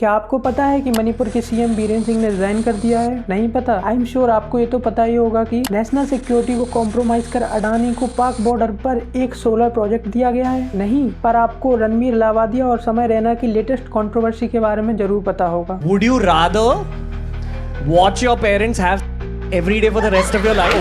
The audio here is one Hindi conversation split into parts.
क्या आपको पता है कि मणिपुर के सीएम बीरेन सिंह ने रिजाइन कर दिया है? नहीं पता? आई एम श्योर आपको ये तो पता ही होगा कि नेशनल सिक्योरिटी को कॉम्प्रोमाइज कर अडानी को पाक बॉर्डर पर एक सोलर प्रोजेक्ट दिया गया है। नहीं, पर आपको रणवीर लावादिया और समय रैना की लेटेस्ट कंट्रोवर्सी के बारे में जरूर पता होगा। Would you rather watch your parents have every day for the rest of your life?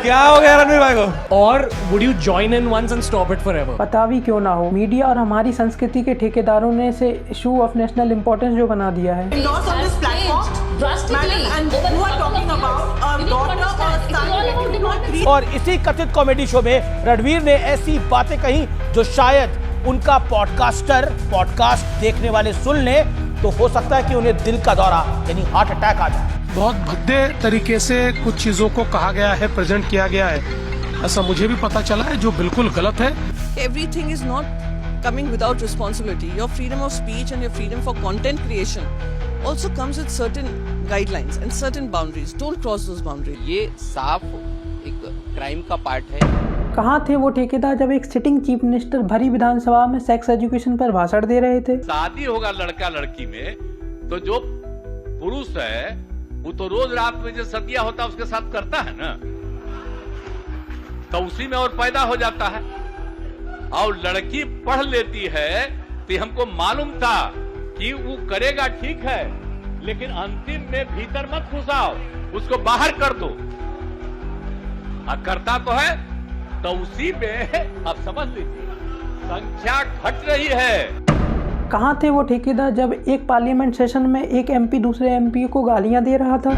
क्या हो गया रणवीर भाई को? Or would you join in once and stop it forever? पता भी क्यों ना हो, मीडिया और हमारी संस्कृति के ठेकेदारों ने इसे इशू ऑफ नेशनल इम्पोर्टेंस जो बना दिया है। Loss on this platform, madam, and you are talking about our daughter or son. You do not read. और इसी कथित कॉमेडी शो में रणवीर ने ऐसी बातें कही जो शायद उनका पॉडकास्ट देखने वाले सुन ले तो हो सकता है कि उन्हें दिल का दौरा यानी हार्ट अटैक आ जाए। बहुत भद्दे तरीके से कुछ चीजों को कहा गया है, प्रेजेंट किया गया है, ऐसा मुझे भी पता चला है, जो बिल्कुल गलत है। Everything is not coming without responsibility. Your freedom of speech and your freedom for content creation also comes with certain guidelines and certain boundaries. Don't cross those boundaries. ये साफ एक क्राइम का पार्ट है। कहाँ थे वो ठेकेदार जब एक सिटिंग चीफ मिनिस्टर भरी विधानसभा में सेक्स एजुकेशन पर भाषण दे रहे थे? शादी होगा लड़का लड़की में तो जो पुरुष है वो तो रोज रात में जो सतिया होता है उसके साथ करता है ना, तो उसी में और पैदा हो जाता है। और लड़की पढ़ लेती है तो हमको मालूम था कि वो करेगा ठीक है, लेकिन अंतिम में भीतर मत घुसाओ, उसको बाहर कर दो। करता तो है तो उसी में आप समझ लीजिए संख्या घट रही है। कहाँ थे वो ठेकेदार जब एक पार्लियामेंट सेशन में एक एमपी दूसरे एमपी को गालियां दे रहा था?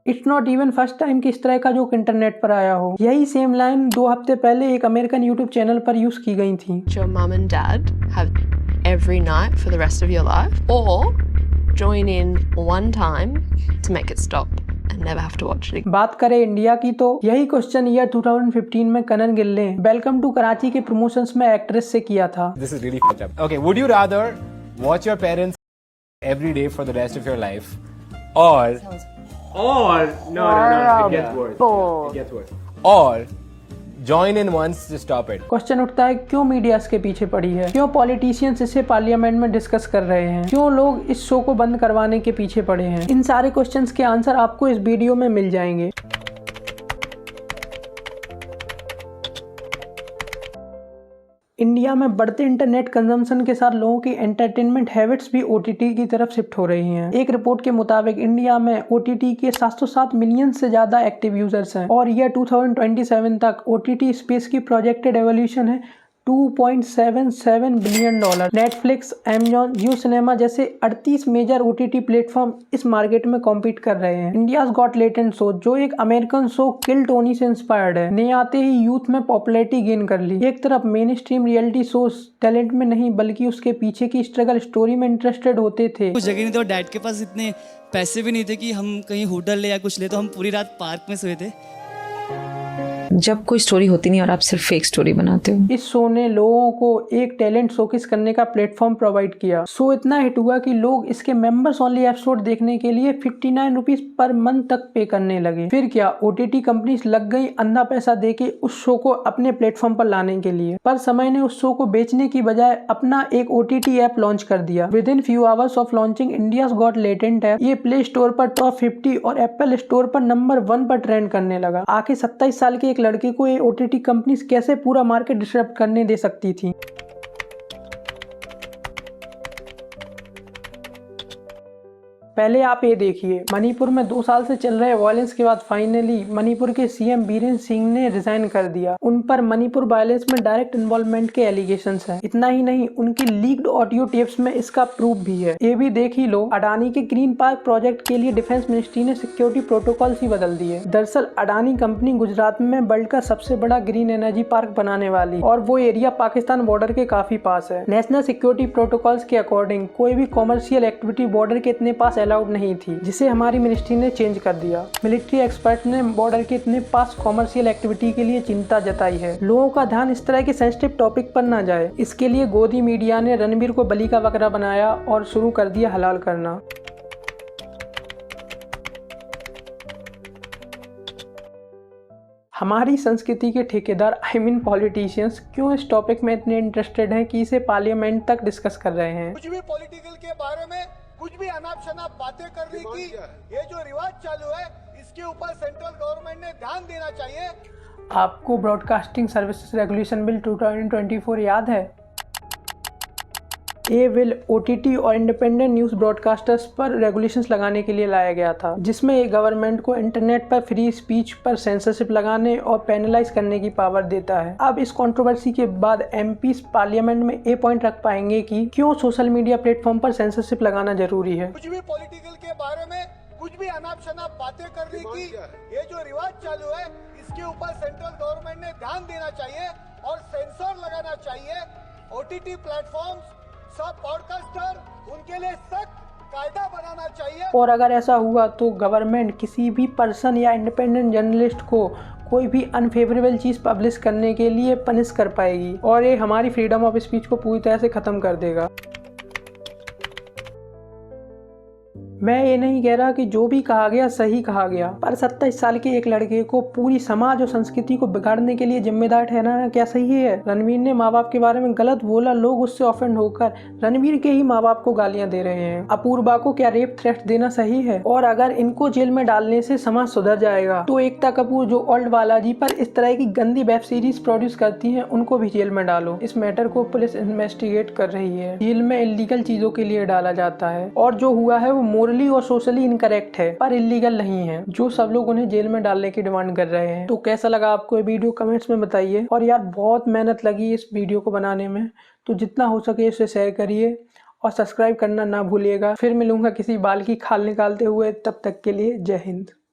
It's not even first time कि इस तरह का जोक इंटरनेट पर आया हो। यही सेम लाइन 2 हफ्ते पहले एक अमेरिकन यूट्यूब चैनल पर यूज की गई थी। Your mum and dad have every night for the rest of your life, or join in one time to make it stop and never have to watch it again. बात करें इंडिया की तो यही क्वेश्चन ईयर 2015 में कनन गिल ने वेलकम टू कराची के प्रमोशंस में एक्ट्रेस से किया था। This is really fucked up. Okay, would you rather watch your parents every day for the rest of your life, or no, it gets worse. Or join in once to stop it. Question उठता है, क्यों मीडिया इसके पीछे पड़ी है? क्यों पॉलिटिशियंस इसे पार्लियामेंट में डिस्कस कर रहे हैं? क्यों लोग इस शो को बंद करवाने के पीछे पड़े हैं? इन सारे क्वेश्चंस के आंसर आपको इस वीडियो में मिल जाएंगे। इंडिया में बढ़ते इंटरनेट कंजम्पशन के साथ लोगों की एंटरटेनमेंट हैबिट्स भी ओटीटी की तरफ शिफ्ट हो रही हैं। एक रिपोर्ट के मुताबिक इंडिया में ओटीटी के 707 मिलियन से ज्यादा एक्टिव यूजर्स हैं और ईयर 2027 तक ओटीटी स्पेस की प्रोजेक्टेड एवोल्यूशन है $2.77 बिलियन। नेटफ्लिक्स, अमेजॉन, जियो सिनेमा जैसे 38 मेजर ओटीटी प्लेटफॉर्म इस मार्केट में कॉम्पीट कर रहे हैं। इंडियाज गॉट टैलेंट शो, जो एक अमेरिकन शो किल टोनी से इंस्पायर्ड है, ने आते ही यूथ में पॉपुलैरिटी गेन कर ली। एक तरफ main stream reality shows talent में नहीं बल्कि उसके पीछे की स्ट्रगल स्टोरी में इंटरेस्टेड होते थे। कुछ जगह नहीं तो डैड के पास इतने पैसे भी नहीं थे कि हम कहीं होटल ले या कुछ ले, तो हम पूरी रात पार्क में सोए थे। जब कोई स्टोरी होती नहीं और आप सिर्फ फेक स्टोरी बनाते हो। इस शो ने लोगों को एक टैलेंट शोकेस करने का प्लेटफॉर्म प्रोवाइड किया। शो इतना हिट हुआ कि लोग इसके मेंबर्स ओनली एपिसोड देखने के लिए 59 रुपीज पर मंथ तक पे करने लगे। फिर क्या, ओटीटी कंपनीज लग गई अंधा पैसा देके उस शो को अपने प्लेटफॉर्म पर लाने के लिए। पर समय ने उस शो को बेचने की बजाय अपना एक ओटीटी ऐप लॉन्च कर दिया। With in few hours of launching India's got talent app ये प्ले स्टोर पर टॉप 50 और एप्पल स्टोर पर नंबर 1 पर ट्रेंड करने लगा। आखिर 27 साल के एक लड़के को ये ओटीटी कंपनीज कैसे पूरा मार्केट डिस्टर्ब करने दे सकती थी? पहले आप ये देखिए, मणिपुर में 2 साल से चल रहे वायलेंस के बाद फाइनली मणिपुर के सीएम बीरेन सिंह ने रिजाइन कर दिया। उन पर मणिपुर वायलेंस में डायरेक्ट इन्वॉल्वमेंट के एलिगेशंस हैं। इतना ही नहीं, उनकी लीक्ड ऑडियो टेप्स में इसका प्रूफ भी है। ये भी देख ही लो, अडानी के ग्रीन पार्क प्रोजेक्ट के लिए डिफेंस मिनिस्ट्री ने सिक्योरिटी प्रोटोकॉल्स ही बदल दिए। दरअसल अडानी कंपनी गुजरात में वर्ल्ड का सबसे बड़ा ग्रीन एनर्जी पार्क बनाने वाली, और वो एरिया पाकिस्तान बॉर्डर के काफी पास है। नेशनल सिक्योरिटी प्रोटोकॉल्स के अकॉर्डिंग कोई भी कॉमर्शियल एक्टिविटी बॉर्डर के इतने पास अलाउड नहीं थी, जिसे हमारी मिनिस्ट्री ने चेंज कर दिया। मिलिट्री एक्सपर्ट ने बॉर्डर के इतने पास कॉमर्शियल एक्टिविटी के लिए चिंता जताई है। लोगों का ध्यान इस तरह के सेंसिटिव टॉपिक पर न जाए, इसके लिए गोदी मीडिया ने रणबीर को बलि का बकरा बनाया और शुरू कर दिया हलाल करना। हमारी संस्कृति के ठेकेदार पॉलिटिशियंस क्यों इस टॉपिक में इतने इंटरेस्टेड हैं कि इसे पार्लियामेंट तक डिस्कस कर रहे हैं। कुछ भी पॉलिटिकल के बारे में कुछ भी अनाप शनाप बातें करने की ये जो रिवाज चालू है, इसके ऊपर सेंट्रल गवर्नमेंट ने ध्यान देना चाहिए। आपको ब्रॉडकास्टिंग सर्विसेज रेगुलेशन बिल 2024 याद है? ये बिल OTT और इंडिपेंडेंट न्यूज़ ब्रॉडकास्टर्स पर रेगुलेशंस लगाने के लिए लाया गया था, जिसमें ये गवर्नमेंट को इंटरनेट पर फ्री स्पीच पर सेंसरशिप लगाने और पेनलाइज करने की पावर देता है। अब इस कंट्रोवर्सी के बाद MPs पार्लियामेंट में ये पॉइंट रख पाएंगे कि क्यों सोशल मीडिया प्लेटफॉर्म पर सेंसरशिप लगाना जरूरी है। कुछ भी पॉलिटिकल के बारे में कुछ भी अनाप शनाप बातें करने की ये जो रिवाज चालू है, इसके ऊपर सेंट्रल गवर्नमेंट ने ध्यान देना चाहिए और सेंसर लगाना चाहिए। OTT प्लेटफॉर्म्स, सब पॉडकास्टर, उनके लिए सख्त कायदा बनाना चाहिए। और अगर ऐसा हुआ तो गवर्नमेंट किसी भी पर्सन या इंडिपेंडेंट जर्नलिस्ट को कोई भी अनफेवरेबल चीज़ पब्लिश करने के लिए पनिश कर पाएगी और ये हमारी फ्रीडम ऑफ स्पीच को पूरी तरह से ख़त्म कर देगा। मैं ये नहीं कह रहा कि जो भी कहा गया सही कहा गया, पर 27 साल के एक लड़के को पूरी समाज और संस्कृति को बिगाड़ने के लिए जिम्मेदार ठहराना क्या सही है? रणवीर ने माँ बाप के बारे में गलत बोला, लोग उससे ऑफेंड होकर रणवीर के ही माँ बाप को गालियां दे रहे हैं। अपूर्वा को क्या रेप थ्रेट देना सही है? और अगर इनको जेल में डालने से समाज सुधर जाएगा तो एकता कपूर जो ओल्ड बालाजी पर इस तरह की गंदी वेब सीरीज प्रोड्यूस करती है, उनको भी जेल में डालो। इस मैटर को पुलिस इन्वेस्टिगेट कर रही है। जेल में इलीगल चीजों के लिए डाला जाता है और जो हुआ है वो मोरली और सोशली इनकरेक्ट है, पर इलीगल नहीं है, जो सब लोग उन्हें जेल में डालने की डिमांड कर रहे हैं। तो कैसा लगा आपको ये वीडियो, कमेंट्स में बताइए। और यार बहुत मेहनत लगी इस वीडियो को बनाने में, तो जितना हो सके इसे शेयर करिए और सब्सक्राइब करना ना भूलिएगा। फिर मिलूंगा किसी बाल की खाल निकालते हुए, तब तक के लिए जय हिंद।